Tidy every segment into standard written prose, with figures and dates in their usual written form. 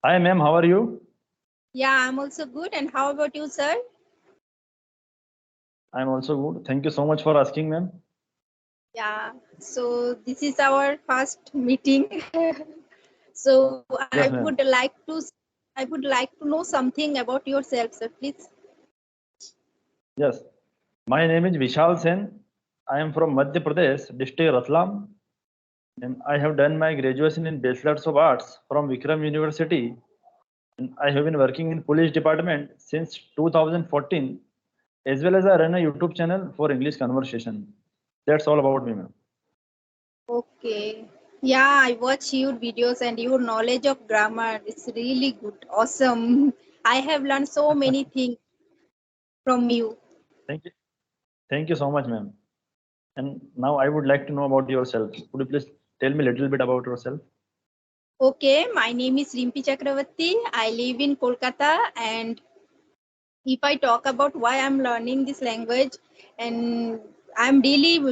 Hi, ma'am. How are you? Yeah, I'm also good. And how about you, sir? I'm also good. Thank you so much for asking, ma'am. Yeah, so this is our first meeting. So Yes, ma'am. I would like to know something about yourself, sir, please. Yes. My name is Vishal Sen. I am from Madhya Pradesh, district Ratlam, and I have done my graduation in Bachelor's of Arts from Vikram University. And I have been working in police department since 2014, as well as I run a YouTube channel for English conversation. That's all about me, ma'am. Okay. Yeah, I watch your videos and your knowledge of grammar is really good. Awesome. I have learned so many things from you. Thank you. Thank you so much, ma'am. And now I would like to know about yourself. Could you please tell me a little bit about yourself? Okay, my name is Rimpi Chakravarti. I live in Kolkata, and if I talk about why I'm learning this language, and I'm too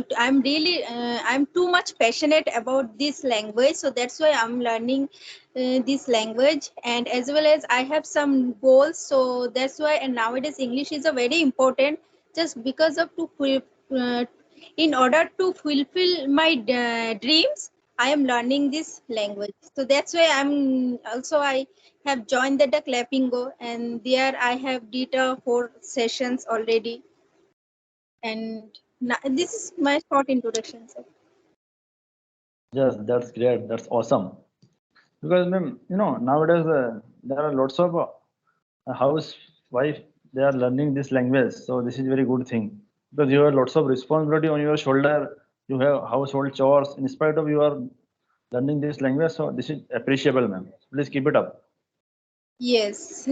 much passionate about this language, so that's why I'm learning this language. And as well as I have some goals, so that's why. And nowadays English is a very important, just because of uh, in order to fulfill my dreams, I am learning this language. So that's why I have joined the Clapingo, and there I have did 4 sessions already. And this is my short introduction, sir. Yes, that's great. That's awesome. Because, ma'am, nowadays there are lots of housewife, they are learning this language. So this is very good thing because you have lots of responsibility on your shoulder. You have household chores. In spite of you are learning this language, so this is appreciable, ma'am. Please keep it up. Yes,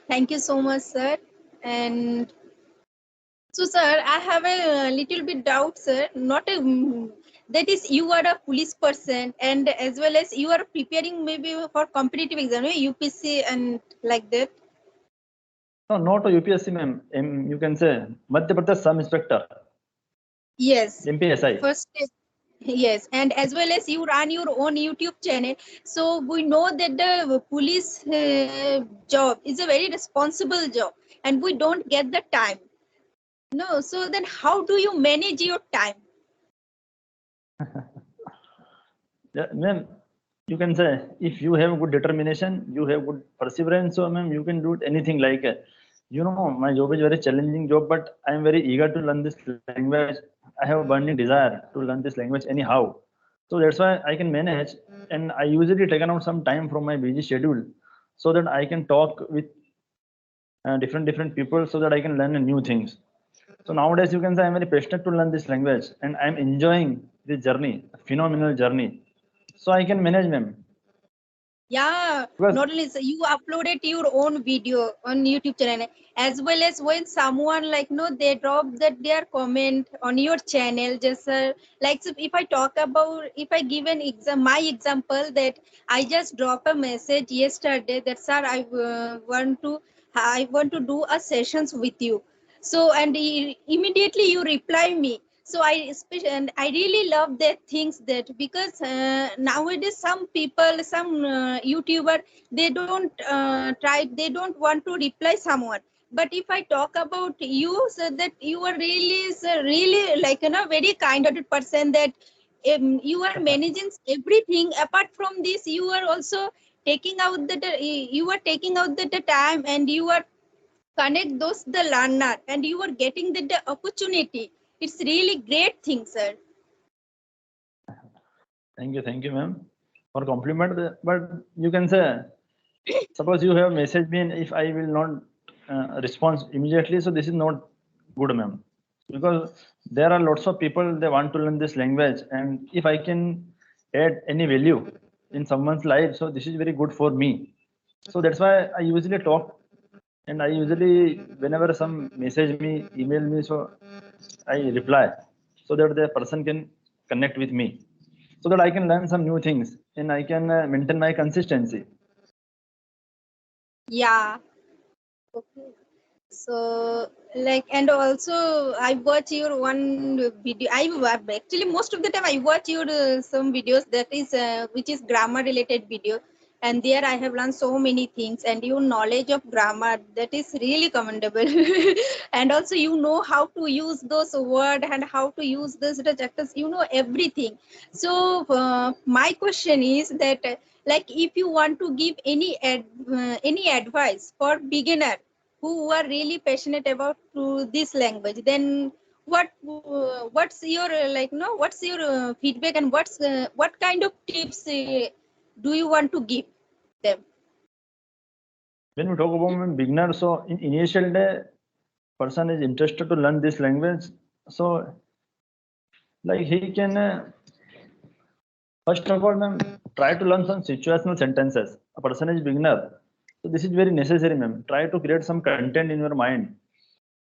thank you so much, sir. And so, sir, I have a little bit doubt, sir. Not a that is, you are a police person, and as well as you are preparing maybe for competitive exam, UPSC and like that. No, not a UPSC, ma'am. You can say Madhya Pradesh Sub Inspector, Yes, MPSI. first step. Yes, and as well as you run your own YouTube channel. So we know that the police job is a very responsible job, and we don't get the time. No, so then how do you manage your time? Yeah, ma'am, you can say if you have good determination, you have good perseverance, so ma'am, you can do anything like my job is very challenging job, but I am very eager to learn this language. I have burning desire to learn this language anyhow. So that's why I can manage, and I usually taken out some time from my busy schedule so that I can talk with different people so that I can learn new things. So nowadays you can say I'm very passionate to learn this language and I'm enjoying this journey, a phenomenal journey. So I can manage them Yeah, because not only so you uploaded your own video on YouTube channel, as well as when someone like no they drop that their comment on your channel, just like, so if I talk about, if I give an my example, that I just drop a message yesterday that sir, I want to do a sessions with you. So and immediately you reply me. So and I really love that things, that because nowadays some people, some YouTuber, they don't they don't want to reply someone. But if I talk about you, so that you are really, so really, like, very kind-hearted person, that you are managing everything. Apart from this, you are also taking out the time, and you are connect those the learner, and you are getting the opportunity. It's really great thing, sir. thank you, ma'am, for compliment. But you can say, suppose you have messaged me and if I will not respond immediately, so this is not good, ma'am. Because there are lots of people they want to learn this language, and if I can add any value in someone's life, so this is very good for me. So that's why I usually talk, and I usually whenever some message me, email me, so I reply so that the person can connect with me, so that I can learn some new things and I can maintain my consistency. Yeah. Okay. So, like, and also I watch your one video. Actually most of the time I watch your some videos that is which is grammar related video. and there I have learned so many things, and your knowledge of grammar, that is really commendable. And also you know how to use those words and how to use those adjectives, you know everything. So my question is that like if you want to give any advice for beginner who are really passionate about to this language, then what's your what's your feedback, and what kind of tips do you want to give them? When we talk about beginner, so in initial day, person is interested to learn this language. So like he can first of all, ma'am, try to learn some situational sentences. A person is beginner, so this is very necessary, ma'am. Try to create some content in your mind,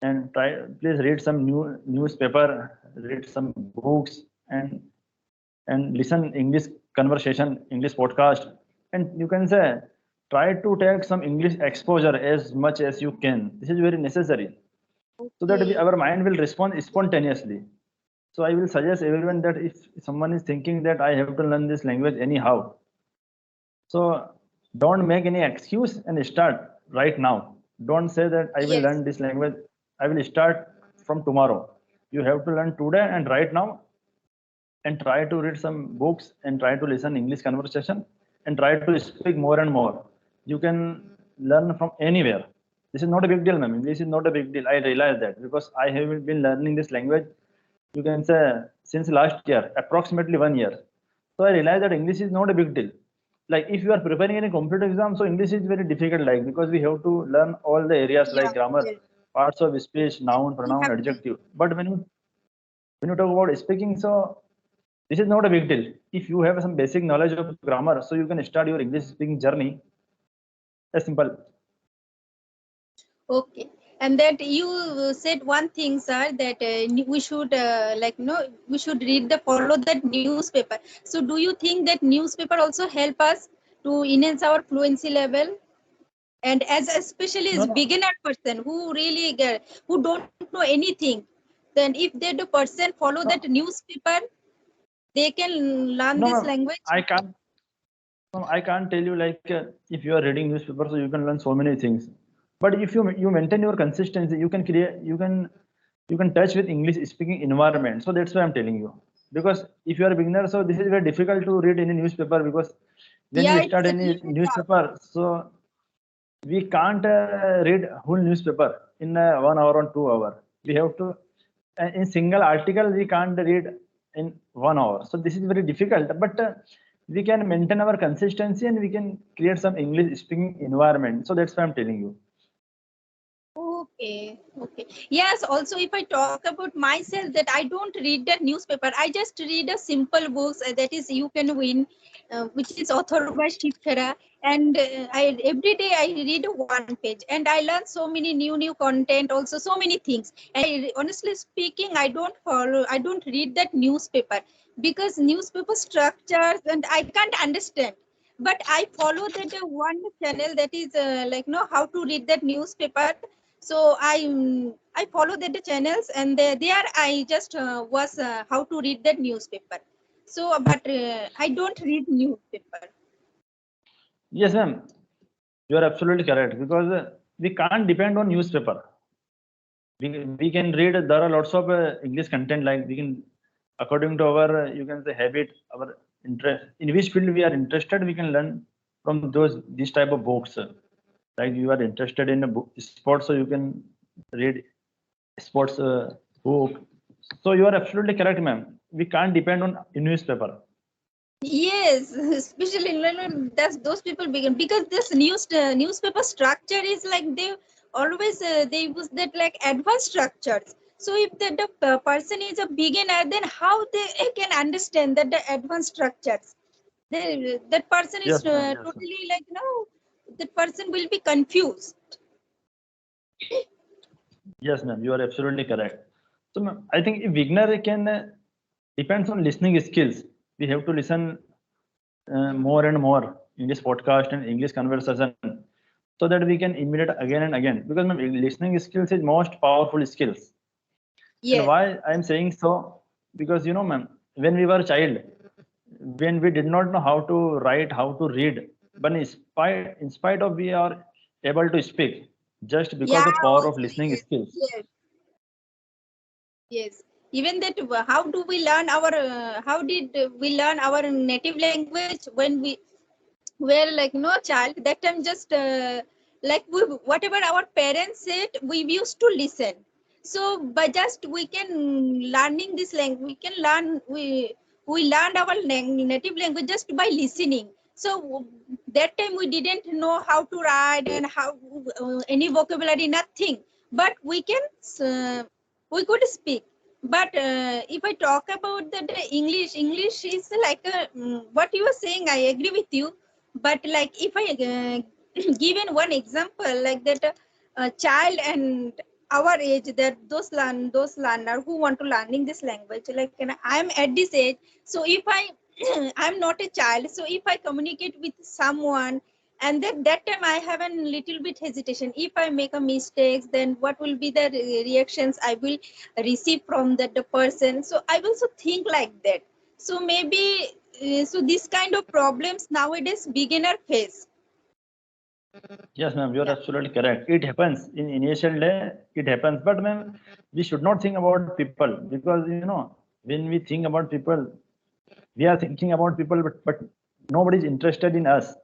and please read some newspaper, read some books, and listen English conversation, English podcast, and you can say try to take some English exposure as much as you can. This is very necessary, so that Okay. our mind will respond spontaneously. So I will suggest everyone that if someone is thinking that I have to learn this language anyhow, so don't make any excuse and start right now. Don't say that I will Yes. learn this language. I will start from tomorrow. You have to learn today and right now, and try to read some books and try to listen English conversation and try to speak more and more. You can learn from anywhere. This is not a big deal, ma'am. English is not a big deal. I realize that because I have been learning this language, you can say, since last year, approximately 1 year. So I realized that English is not a big deal. Like if you are preparing any competitive exam, so English is very difficult, like because we have to learn all the areas Yeah. like grammar, Well, parts of speech, noun, we pronoun, have to. adjective. But when you talk about speaking, so this is not a big deal. If you have some basic knowledge of grammar, so you can start your English speaking journey. As simple. Okay. And that you said one thing, sir, that we should we should follow that newspaper. So do you think that newspaper also help us to enhance our fluency level? And as especially No, as no, beginner person who really who don't know anything, then if they the person follow that no, newspaper, they can learn no, this ma'am. language. I can't. No, I can't tell you like if you are reading newspaper, so you can learn so many things. But if you maintain your consistency, you can create. You can touch with English speaking environment. So that's why I'm telling you. Because if you are a beginner, so this is very difficult to read any newspaper because when Yeah, we it's start a any really tough. newspaper, so we can't read whole newspaper in 1 hour or 2 hour. We have to in single article we can't read in 1 hour. So this is very difficult. But we can maintain our consistency and we can create some English speaking environment. So that's why I'm telling you. Okay, okay. Yes, also if I talk about myself, that I don't read the newspaper. I just read a simple books, that is You Can Win, which is authored by Shikara. And I every day I read one page, and I learn so many new content, also so many things. And honestly speaking, I don't read that newspaper because newspaper structures and I can't understand. But I follow that one channel that is how to read that newspaper. So I follow the channels, and there I just was how to read that newspaper. So but I don't read newspaper. Yes, ma'am. You are absolutely correct because we can't depend on newspaper. We can read. There are lots of English content like we can according to our you can say habit, our interest, in which field we are interested, we can learn from these type of books. Like you are interested in a book, sports, so you can read sports book. So you are absolutely correct, ma'am. We can't depend on newspaper. Yes, especially that's those people begin because this newspaper structure is like they always they use that like advanced structures. So if the person is a beginner, then how they can understand that the advanced structures? That person is Yes, ma'am. Yes, ma'am. totally that person will be confused. Yes, ma'am. You are absolutely correct. So, ma'am, I think if beginner can depends on listening skills. We have to listen more and more English podcast and English conversation, so that we can imitate again and again. Because ma'am, listening skills is most powerful skills. And Yes. why I'm saying so? Because ma'am, when we were child, when we did not know how to write, how to read, but in spite of we are able to speak just because Yeah, of power of also, listening yes, skills. yes, yes. Even that, how do we learn our? How did we learn our native language when we were like no child? That time just like we, whatever our parents said, we used to listen. So by just we can learning this language, we can learn we learned our native language just by listening. So that time we didn't know how to write and how any vocabulary, nothing. But we can we could speak. But if I talk about the English is like a, what you are saying. I agree with you. But like if I given one example like that, a child and our age, that those learner who want to learning this language, like I'm at this age. So if I I'm not a child, so if I communicate with someone and then that time I have a little bit hesitation, if I make a mistake, then what will be the reactions I will receive from that the person. So I also think like that. So maybe so this kind of problems nowadays beginner face. Yes, ma'am, you are Yeah. absolutely correct. It happens in initial day, it happens. But ma'am, we should not think about people because when we think about people, we are thinking about people, but nobody is interested in us.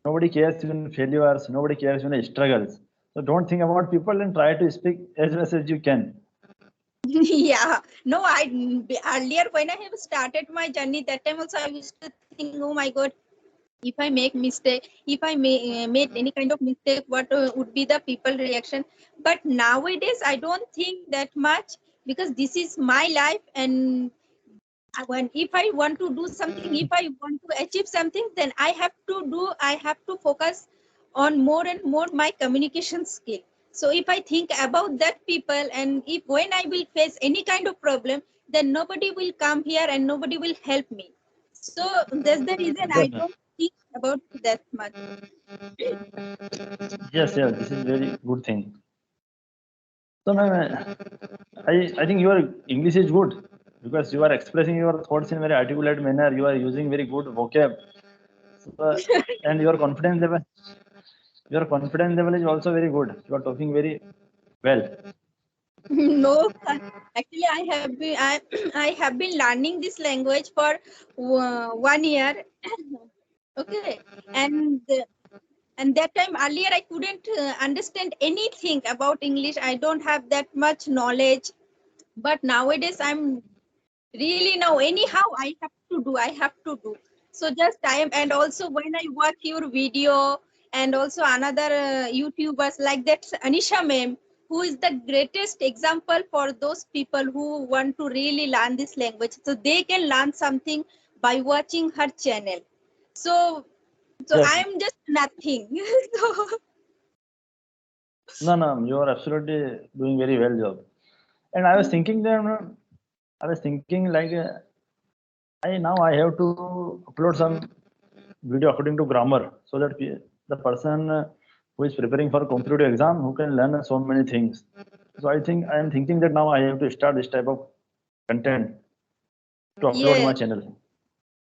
Nobody cares in failures. Nobody cares in struggles. So don't think about people and try to speak as much as you can. Yeah, no, I earlier when I have started my journey, that time also I used to think, oh my god, if I make mistake, if I made any kind of mistake, what would be the people reaction? But nowadays I don't think that much, because this is my life, and when if I want to do something, if I want to achieve something, then I have to focus on more and more my communication skill. So if I think about that people, and if when I will face any kind of problem, then nobody will come here and nobody will help me. So that's the reason Yes, I ma'am. don't think about that much. Yes, yes, this is very good thing. So, ma'am, I think your English is good because you are expressing your thoughts in very articulate manner. You are using very good vocab, so, and your confidence level is also very good. You are talking very well. No, actually, I have been learning this language for 1 year. Okay, and and that time earlier I couldn't understand anything about English. I don't have that much knowledge. But nowadays I'm really now anyhow I have to do. So just time, and also when I watch your video, and also another YouTubers like that Anisha ma'am, who is the greatest example for those people who want to really learn this language, so they can learn something by watching her channel. So Yes. I'm just nothing. So No, no, you are absolutely doing very well job. And I was thinking that I was thinking like I have to upload some video according to grammar so that the person who is preparing for competitive exam who can learn so many things. So I think I am thinking that now I have to start this type of content to upload in yes. my channel.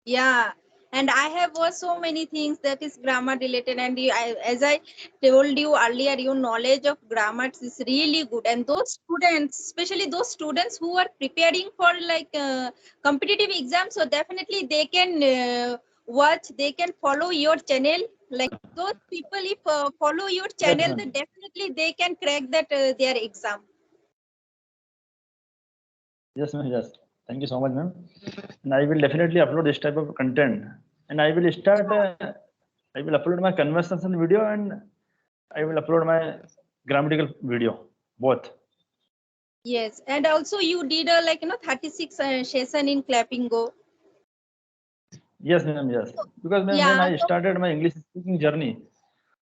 Yeah, and I have watched so many things that is grammar related, and as I told you earlier, your knowledge of grammar is really good. And those students, especially those students who are preparing for like competitive exams, so definitely they can watch, they can follow your channel. Like those people, if follow your Yes, channel, then ma'am. definitely they can crack that their exam. Yes, ma'am. Yes. Thank you so much, ma'am. And I will definitely upload this type of content. And I will start. I will upload my conversation video and I will upload my grammatical video, both. Yes, and also you did a like 36 session in Clapingo. Yes, ma'am. Yes, because ma'am, when Yeah, I so started my English speaking journey,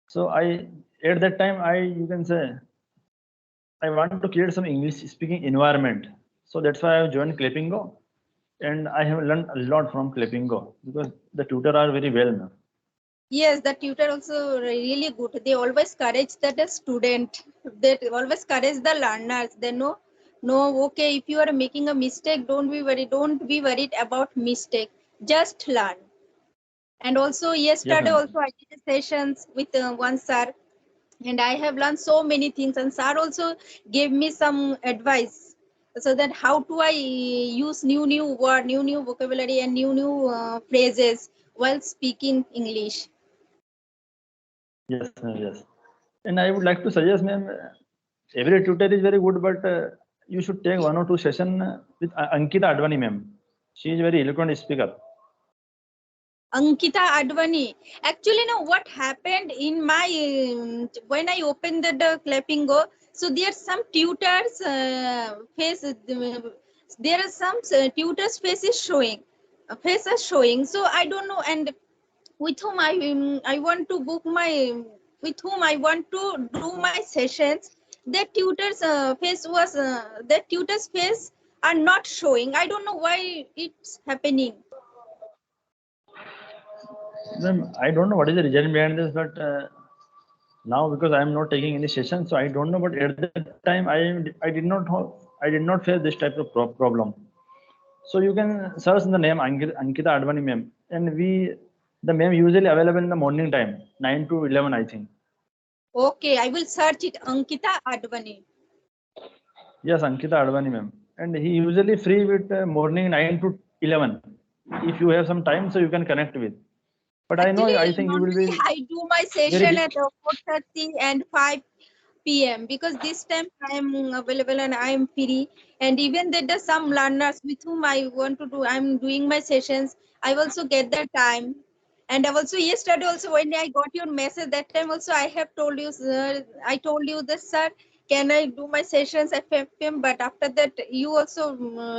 so I at that time you can say I want to create some English speaking environment. So that's why I joined Clapingo, and I have learned a lot from Clapingo because the tutor are very well, ma'am. yes, the tutor also really good. They always encourage that the student. They always encourage the learners. They know, no, okay, if you are making a mistake, don't be worried. Don't be worried about mistake. Just learn. And also yesterday also I did sessions with one sir, and I have learned so many things. And sir also gave me some advice, so that how do I use new word, new vocabulary, and new phrases while speaking English. Yes, ma'am, yes. And I would like to suggest, ma'am, every tutor is very good, but you should take 1 or 2 session with Ankita Advani, ma'am. She is very eloquent speaker. Ankita Advani. Actually, no, what happened in my when I opened the Clapingo, so there are some tutors face. There are some tutors faces showing, faces showing. So I don't know, and with whom I want to book my, with whom I want to do my sessions. That tutor's face was that tutor's face are not showing. I don't know why it's happening. Ma'am, I don't know what is the reason behind this, but now because I am not taking any session, so I don't know. But at that time, I did not face this type of problem. So you can search the name Ankita Advani, ma'am, and the ma'am usually available in the morning time, 9 to 11, I think. Okay, I will search it. Ankita Advani. Yes, Ankita Advani, ma'am, and he usually free with morning 9 to 11. If you have some time, so you can connect with. But I know, Actually, I think you will normally be I do my very session big. at 4:30 and 5 p.m. because this time I am available and I am free. And even there are some learners with whom I want to do, I'm doing my sessions. I also get the time. And I've also yesterday also when I got your message, that time also I have told you, sir, I told you that, sir, can I do my sessions at 5 p.m. But after that you also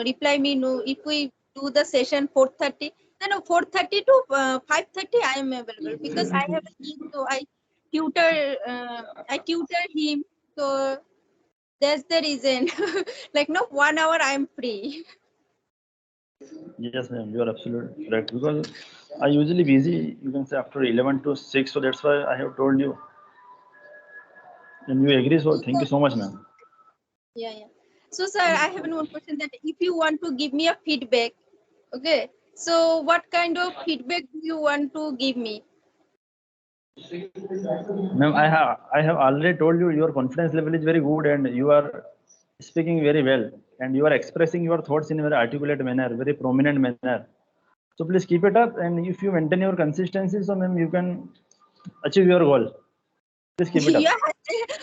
reply me, no, if we do the session 4:30, then 4:30 to 5:30 I am available because I have a kid, so I tutor him. So that's the reason. Like no, 1 hour I am free. Yes, ma'am, you are absolutely correct. Because I usually busy, you can say after 11 to 6, so that's why I have told you. And you agree, so thank you so much, ma'am. Yeah, yeah. So, sir, I have one question, that if you want to give me a feedback, okay. So, what kind of feedback do you want to give me? Ma'am, I have already told you your confidence level is very good and you are speaking very well and you are expressing your thoughts in a very articulate manner, very prominent manner. So please keep it up, and if you maintain your consistency, so ma'am, you can achieve your goal. Please keep it Yeah, up.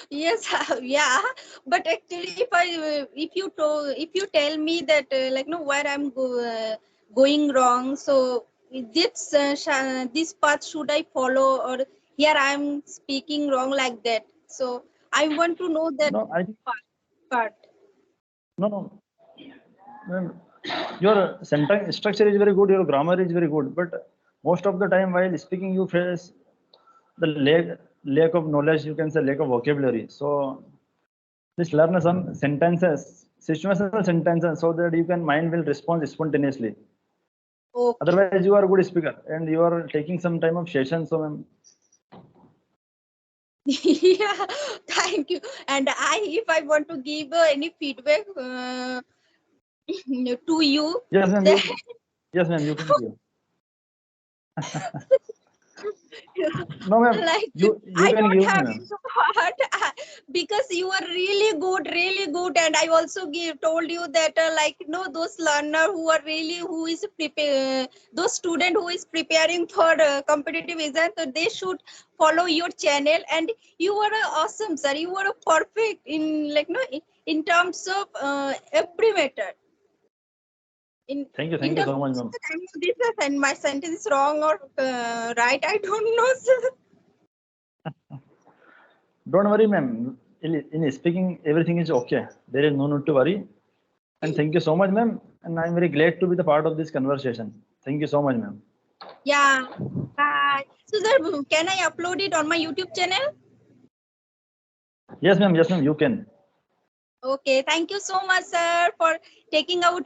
yes, yeah. But actually, if you tell me that like no, where I'm going wrong, so this path should I follow, or here I'm speaking wrong like that. So I want to know that No, I think part. no. Ma'am, your sentence structure is very good, your grammar is very good, but most of the time while speaking, you face the lack of knowledge. You can say lack of vocabulary. So just learn some sentences, situational sentences, so that you can mind will respond spontaneously. Okay. Otherwise, you are a good speaker and you are taking some time of session. So, ma'am, Yeah, thank you. And if I want to give any feedback to you, yes, ma'am, then yes, ma'am, you can give. No, ma'am, like you I can don't give me, have ma'am. any heart because you are really good. And I also told you that like those learner who are really who is prepare those student who is preparing for competitive exam, so they should follow your channel. And you are awesome, sir. You are perfect in like no in terms of every matter. In Thank you terms so much, of ma'am. that, I know this is, and my sentence is wrong or right. I don't know, sir. Don't worry, ma'am. In speaking, everything is okay. There is no need to worry. And thank you so much, ma'am. And I'm very glad to be the part of this conversation. Thank you so much, ma'am. Yeah. So, sir, can I upload it on my YouTube channel? Yes, ma'am. Yes, ma'am. You can. Okay. Thank you so much, sir, for taking out